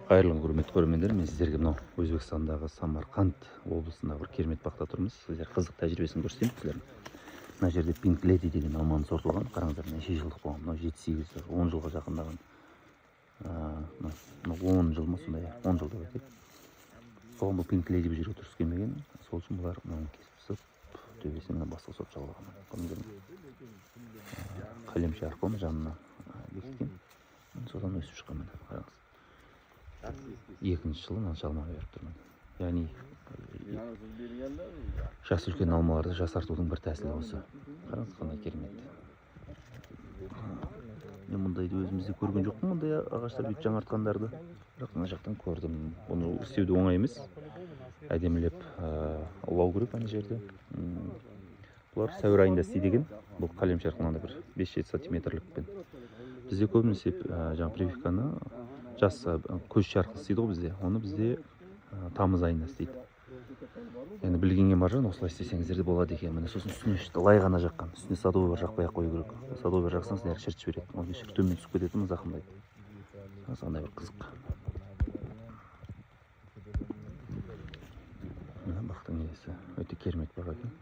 Қайырлы құрметті көрермендер, мен сіздерге мынау Өзбекстандағы Самарқанд облысындағы бір керемет бақта тұрмыз. Сіздер қызық тәжірибесін көрсетемін сіздерге. Мына жерде Pink Lady деген алманы сортылған. Қараңыздар, неше жылдық болған. Мынау 7-8 жыл, 10 жылға жақындаған. 10 жыл ма сондай, 10 жыл деп айтайық. Соған бұл Pink Lady бұл жерге дұрыс келмеген. Сол үшін бұлар мынаны кесіп, төбесіне басқа сорт жалған. Қалемше арқылы жанына бекіткен. Содан өсіп шыққан. Қараңыз. Екінші жылы мынанша алма беріп тұрмын. Яғни жас үлкен алмаларды жасартудың бір тәсілі осы. Қараңыз, қандай керемет. Мен мұндайды өзімізде көрген жоқпын, мұндай ағаштар бүйтіп жаңартқандарды. Бірақ мына жақтан көрдім. Бұны істеуді оңай емес. Әдемілеп ұлау керек ана жерде. Бұлар сәуір айында істейді екен. Бұл қалемше арқылы бір 5-7 сантиметрлікпен. Бізде көбінесе жаңа прививканы жас көз арқылы істейді ғой бізде. Оны бізде тамыз айында істейді. Енді білгенге маржан осылай істесеңіздер де болады екен. Міне сосын үстіне лай ғана жаққан. Үстіне садовый бар жақпай ақ қою керек. Садовый жақсаңыз нәр шіртіп жібереді. Ол кешір төмен түсіп кететін зақымдайды. Сондай бір қызық. Мына бақтың иесі өте керемет бақ екен.